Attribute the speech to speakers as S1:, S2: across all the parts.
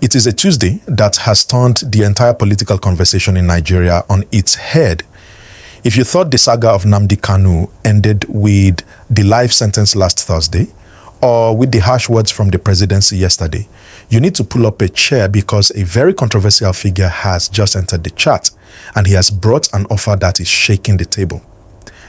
S1: It is a Tuesday that has turned the entire political conversation in Nigeria on its head. If you thought the saga of Nnamdi Kanu ended with the life sentence last Thursday, or with the harsh words from the presidency yesterday, you need to pull up a chair because a very controversial figure has just entered the chat, and he has brought an offer that is shaking the table.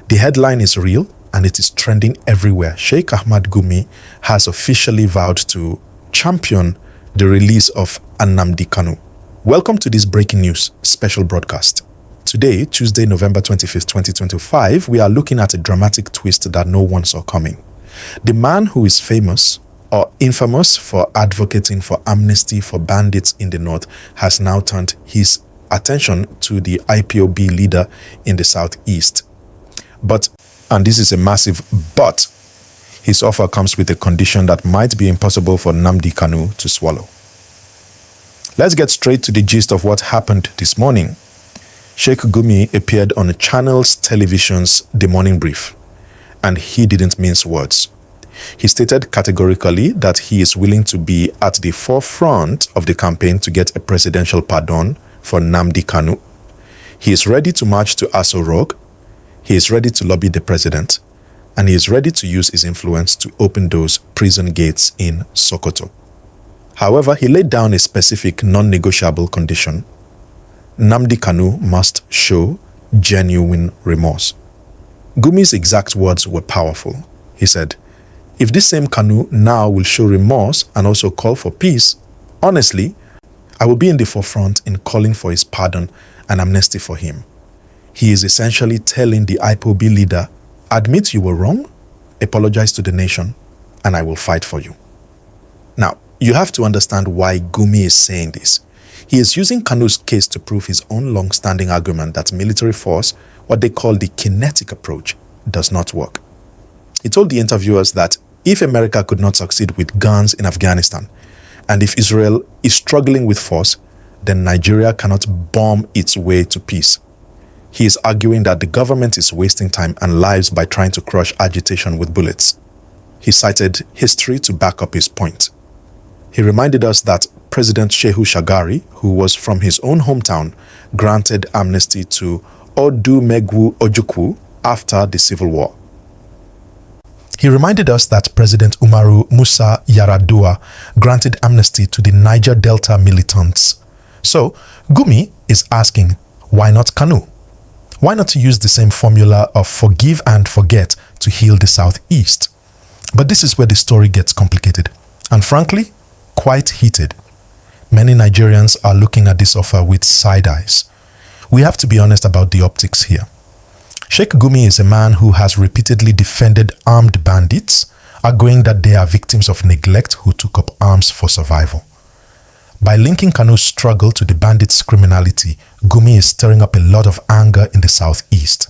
S1: The headline is real, and it is trending everywhere. Sheikh Ahmad Gumi has officially vowed to champion the release of Nnamdi Kanu. Welcome to this breaking news special broadcast. Today, Tuesday, November 25th, 2025, we are looking at a dramatic twist that no one saw coming. The man who is famous or infamous for advocating for amnesty for bandits in the north has now turned his attention to the IPOB leader in the southeast. But, and this is a massive but, his offer comes with a condition that might be impossible for Nnamdi Kanu to swallow. Let's get straight to the gist of what happened this morning. Sheikh Gumi appeared on a channel's television's The Morning Brief, and he didn't mince words. He stated categorically that he is willing to be at the forefront of the campaign to get a presidential pardon for Nnamdi Kanu. He is ready to march to Aso Rock. He is ready to lobby the president, and he is ready to use his influence to open those prison gates in Sokoto. However, he laid down a specific non-negotiable condition. Nnamdi Kanu must show genuine remorse. Gumi's exact words were powerful. He said, "If this same Kanu now will show remorse and also call for peace, honestly, I will be in the forefront in calling for his pardon and amnesty for him." He is essentially telling the IPOB leader, admit you were wrong, apologize to the nation, and I will fight for you. Now, you have to understand why Gumi is saying this. He is using Kanu's case to prove his own long-standing argument that military force, what they call the kinetic approach, does not work. He told the interviewers that if America could not succeed with guns in Afghanistan, and if Israel is struggling with force, then Nigeria cannot bomb its way to peace. He is arguing that the government is wasting time and lives by trying to crush agitation with bullets. He cited history to back up his point. He reminded us that President Shehu Shagari, who was from his own hometown, granted amnesty to Odumegwu Ojukwu after the Civil War. He reminded us that President Umaru Musa Yar'Adua granted amnesty to the Niger Delta militants. So, Gumi is asking, why not Kanu? Why not use the same formula of forgive and forget to heal the southeast? But this is where the story gets complicated, and frankly, quite heated. Many Nigerians are looking at this offer with side eyes. We have to be honest about the optics here. Sheikh Gumi is a man who has repeatedly defended armed bandits, arguing that they are victims of neglect who took up arms for survival. By linking Kanu's struggle to the bandits' criminality, Gumi is stirring up a lot of anger in the southeast.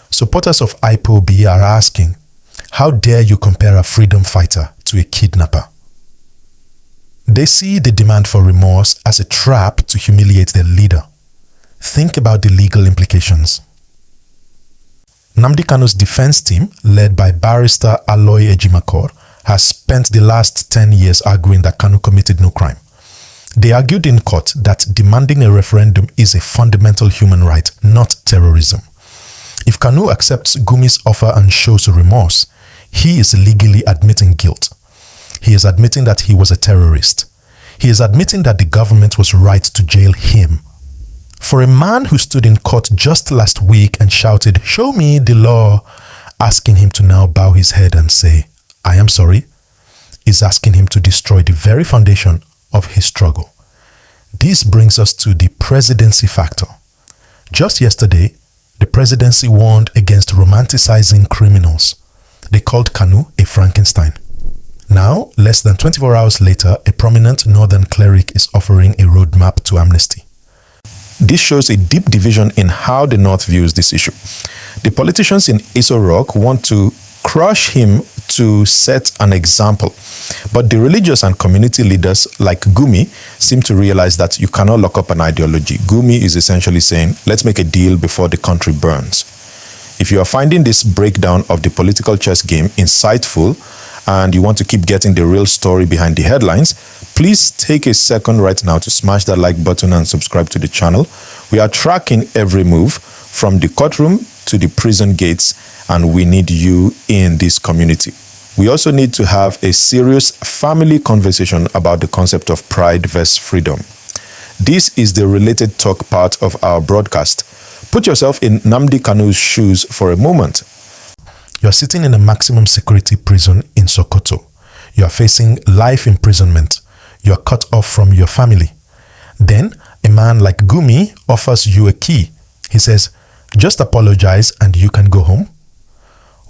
S1: Supporters of IPOB are asking, how dare you compare a freedom fighter to a kidnapper? They see the demand for remorse as a trap to humiliate their leader. Think about the legal implications. Nnamdi Kanu's defense team, led by barrister Aloy Ejimakor, has spent the last 10 years arguing that Kanu committed no crime. They argued in court that demanding a referendum is a fundamental human right, not terrorism. If Kanu accepts Gumi's offer and shows remorse, he is legally admitting guilt. He is admitting that he was a terrorist. He is admitting that the government was right to jail him. For a man who stood in court just last week and shouted, "Show me the law," asking him to now bow his head and say, "I am sorry," is asking him to destroy the very foundation of his struggle. This brings us to the presidency factor. Just yesterday, the presidency warned against romanticizing criminals. They called Kanu a Frankenstein. Now, less than 24 hours later, a prominent northern cleric is offering a roadmap to amnesty. This shows a deep division in how the North views this issue. The politicians in Aso Rock want to crush him to set an example. But the religious and community leaders like Gumi seem to realize that you cannot lock up an ideology. Gumi is essentially saying, let's make a deal before the country burns. If you are finding this breakdown of the political chess game insightful, and you want to keep getting the real story behind the headlines, please take a second right now to smash that like button and subscribe to the channel. We are tracking every move from the courtroom to the prison gates, and we need you in this community. We also need to have a serious family conversation about the concept of pride versus freedom. This is the related talk part of our broadcast. Put yourself in Nnamdi Kanu's shoes for a moment. You're sitting in a maximum security prison in Sokoto. You are facing life imprisonment. You are cut off from your family. Then a man like Gumi offers you a key. He says, just apologize and you can go home.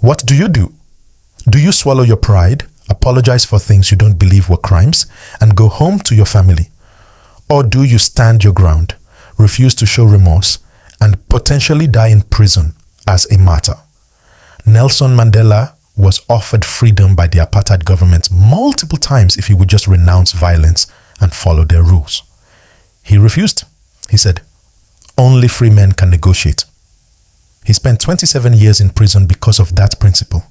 S1: What do? Do you swallow your pride, apologize for things you don't believe were crimes, and go home to your family? Or do you stand your ground, refuse to show remorse, and potentially die in prison as a martyr? Nelson Mandela was offered freedom by the apartheid government multiple times if he would just renounce violence and follow their rules. He refused. He said, only free men can negotiate. He spent 27 years in prison because of that principle.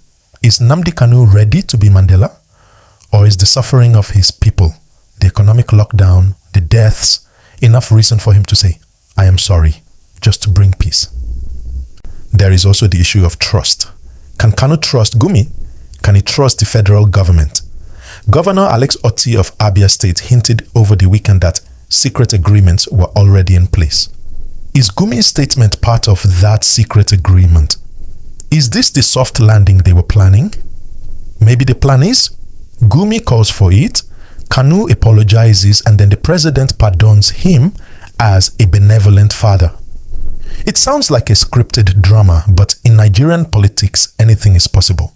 S1: Is Nnamdi Kanu ready to be Mandela? Or is the suffering of his people, the economic lockdown, the deaths, enough reason for him to say, I am sorry, just to bring peace? There is also the issue of trust. Can Kanu trust Gumi? Can he trust the federal government? Governor Alex Otti of Abia State hinted over the weekend that secret agreements were already in place. Is Gumi's statement part of that secret agreement? Is this the soft landing they were planning? Maybe the plan is Gumi calls for it, Kanu apologizes, and then the president pardons him as a benevolent father. It sounds like a scripted drama, but in Nigerian politics, anything is possible.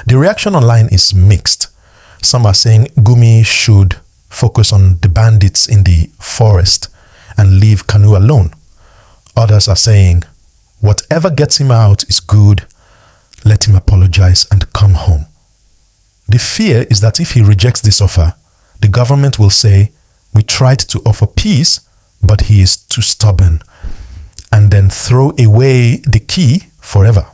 S1: The reaction online is mixed. Some are saying Gumi should focus on the bandits in the forest and leave Kanu alone. Others are saying, whatever gets him out is good, let him apologize and come home. The fear is that if he rejects this offer, the government will say, we tried to offer peace, but he is too stubborn, and then throw away the key forever.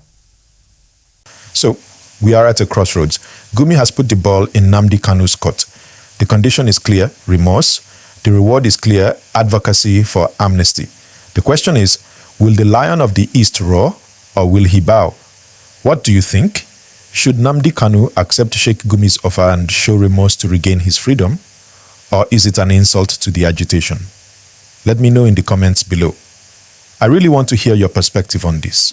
S1: So, we are at a crossroads. Gumi has put the ball in Nnamdi Kanu's court. The condition is clear, remorse. The reward is clear, advocacy for amnesty. The question is, will the lion of the East roar, or will he bow? What do you think? Should Nnamdi Kanu accept Sheikh Gumi's offer and show remorse to regain his freedom? Or is it an insult to the agitation? Let me know in the comments below. I really want to hear your perspective on this.